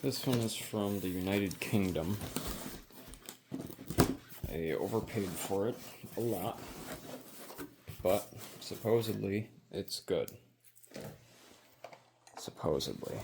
This one is from the United Kingdom. I overpaid for it a lot, but supposedly it's good. Supposedly.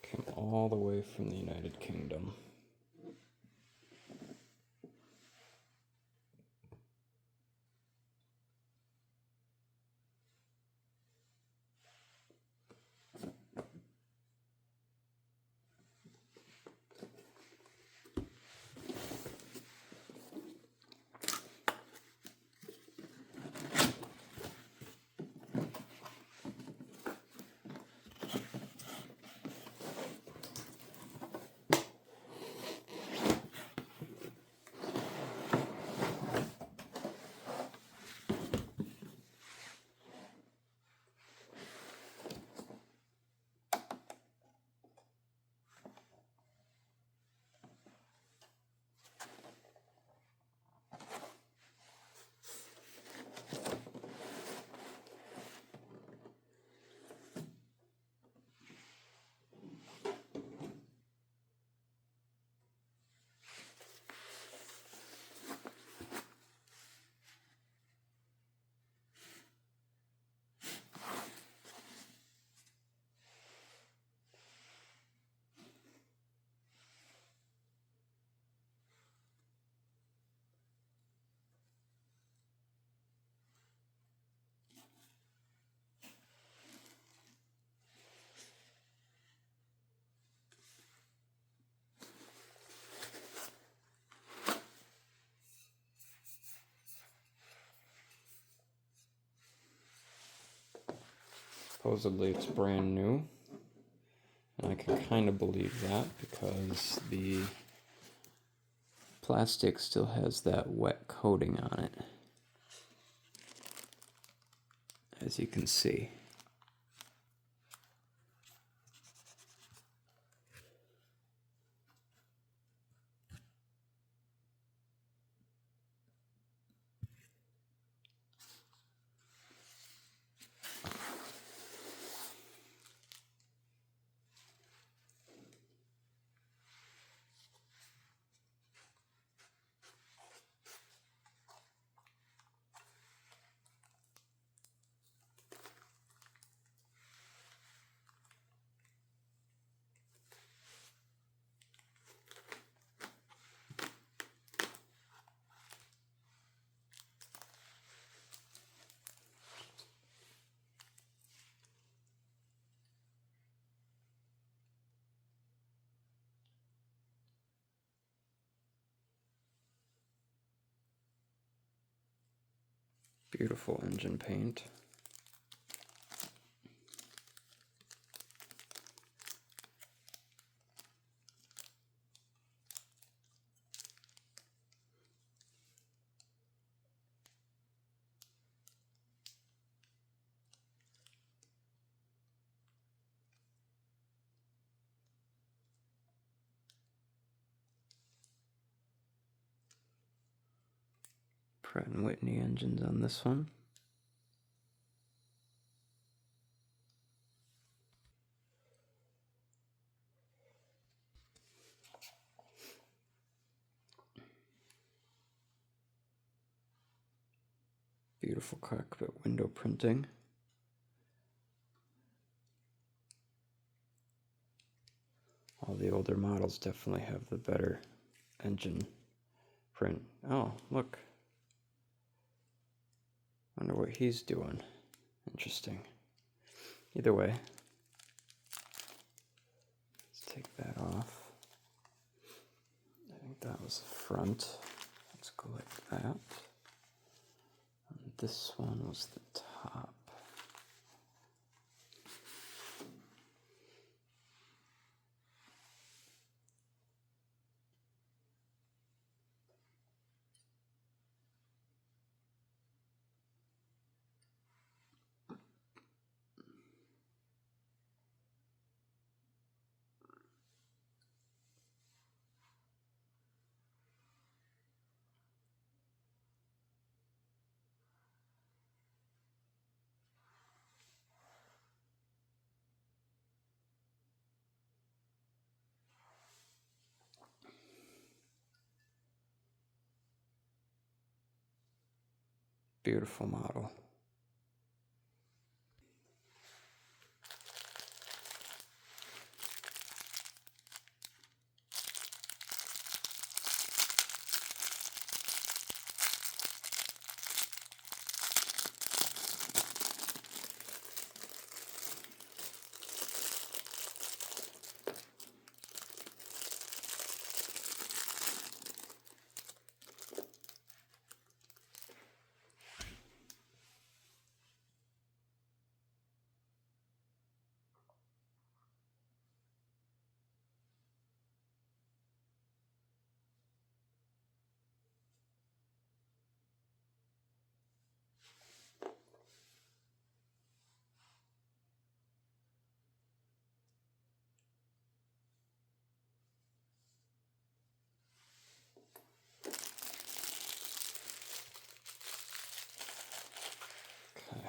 Came all the way from the United Kingdom. Supposedly it's brand new, and I can kind of believe that because the plastic still has that wet coating on it, as you can see. Beautiful engine paint. Pratt & Whitney engines on this one. Beautiful cockpit window printing. All the older models definitely have the better engine print. Oh, look. Wonder what he's doing interesting. Either way, let's take that off. I think that was the front. Let's go like that. And this one was the top. Beautiful model. Okay.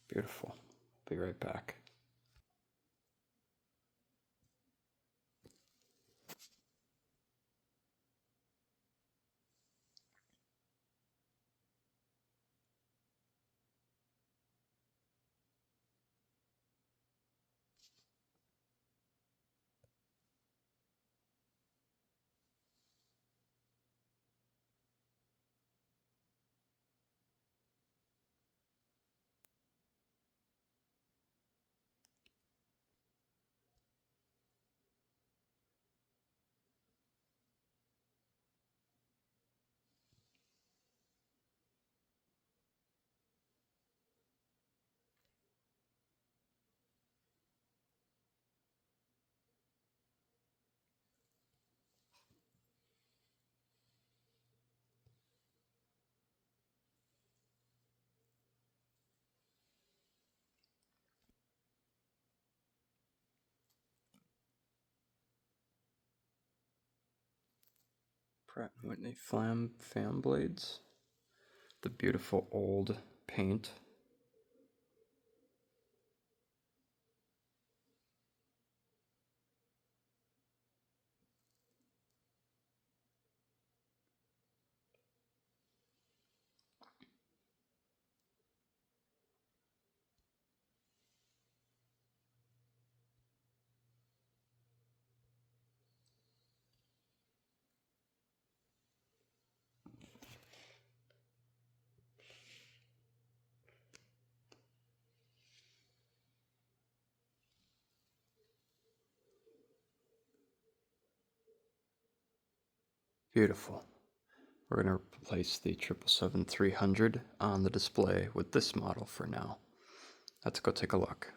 Beautiful. Be right back. Pratt & Whitney fan blades. The beautiful old paint. Beautiful. We're going to replace the 777-300 on the display with this model for now. Let's go take a look.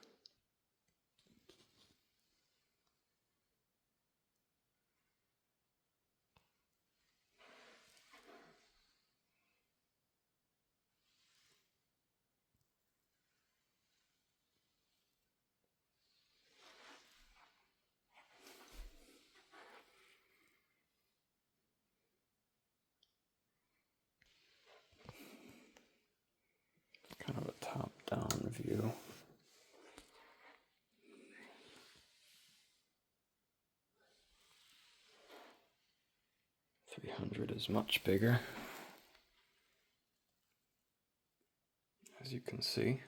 Kind of a top-down view. .300 is much bigger, as you can see.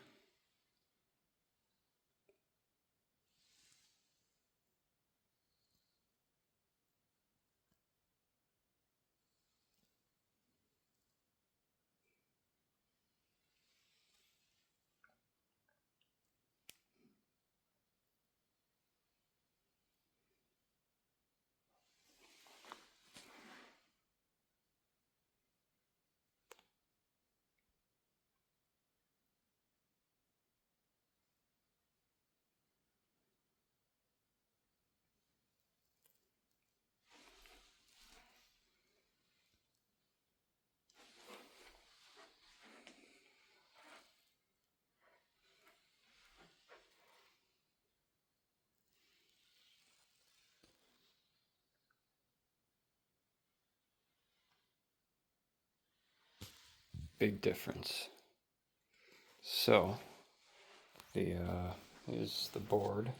Big difference. So, here's the board.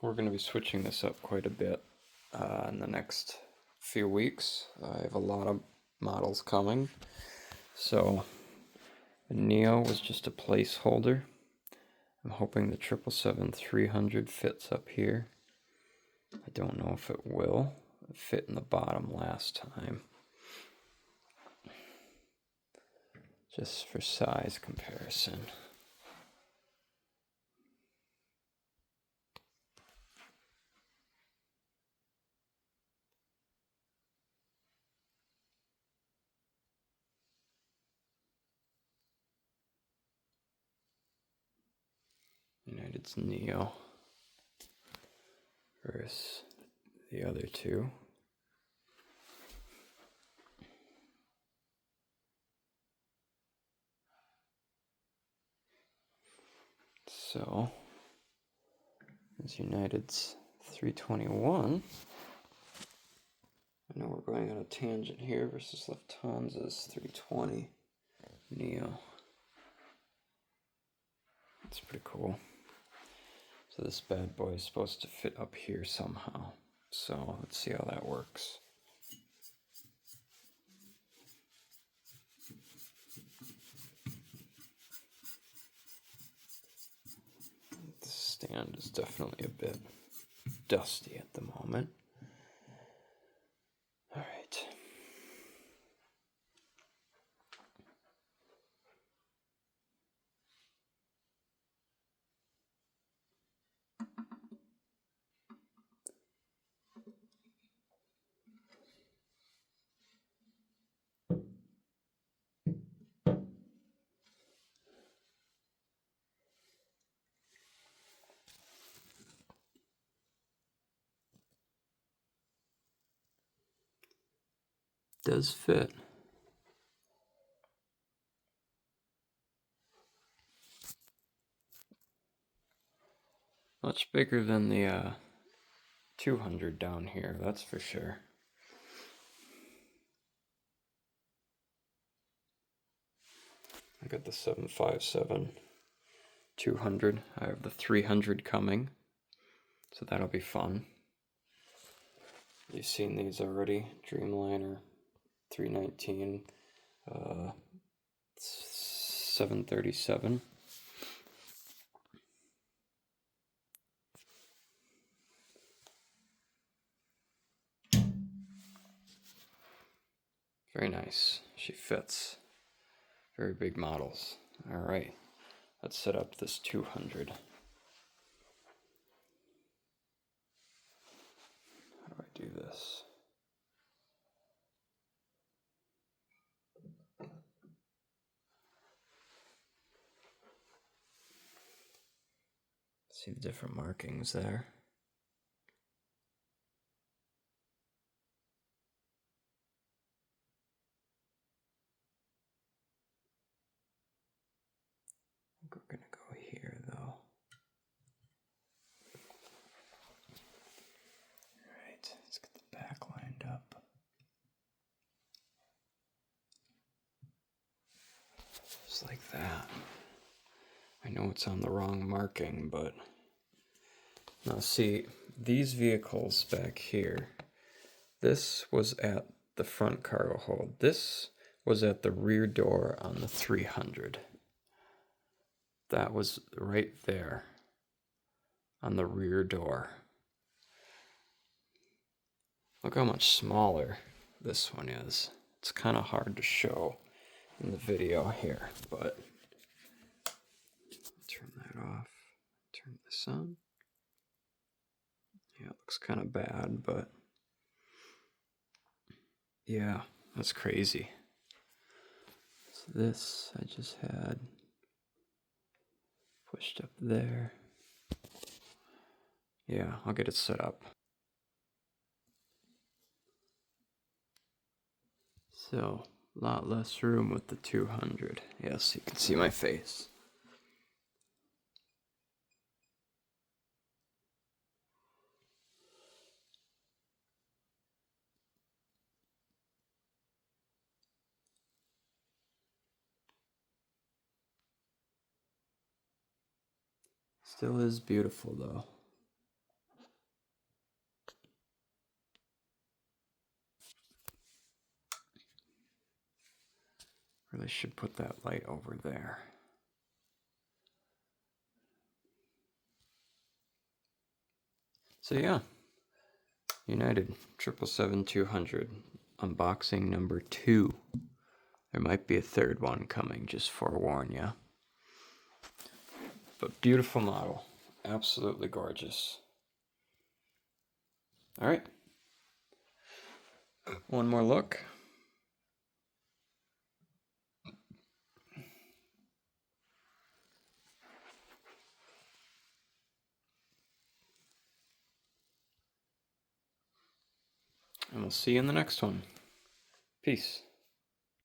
We're going to be switching this up quite a bit in the next few weeks. I have a lot of models coming. So, the Neo was just a placeholder. I'm hoping the 777-300 fits up here. I don't know if it will. It fit in the bottom last time. Just for size comparison. United's Neo versus the other two. So, as United's 321, I know we're going on a tangent here versus Lufthansa's 320 Neo. That's pretty cool. So this bad boy is supposed to fit up here somehow. So let's see how that works. The stand is definitely a bit dusty at the moment. All right. Does fit. Much bigger than the 200 down here, that's for sure. I got the 757 200. I have the 300 coming, so that'll be fun. You've seen these already. Dreamliner 319, 737. Very nice. She fits. Very big models. All right, let's set up this 200. do this. See the different markings there. I think we're gonna go here though. Alright, let's get the back lined up. Just like that. I know it's on the wrong marking, but now see, these vehicles back here, this was at the front cargo hold. This was at the rear door on the 300. That was right there on the rear door. Look how much smaller this one is. It's kind of hard to show in the video here, but turn that off, turn this on. Yeah, it looks kind of bad, but yeah, that's crazy. So this I just had pushed up there. Yeah, I'll get it set up. So, a lot less room with the 200. Yes, you can see my face. Still is beautiful though. Really should put that light over there. So yeah, United 777-200 unboxing number 2. There might be a third one coming, just forewarn ya. But beautiful model, absolutely gorgeous. All right, one more look. And we'll see you in the next one. Peace.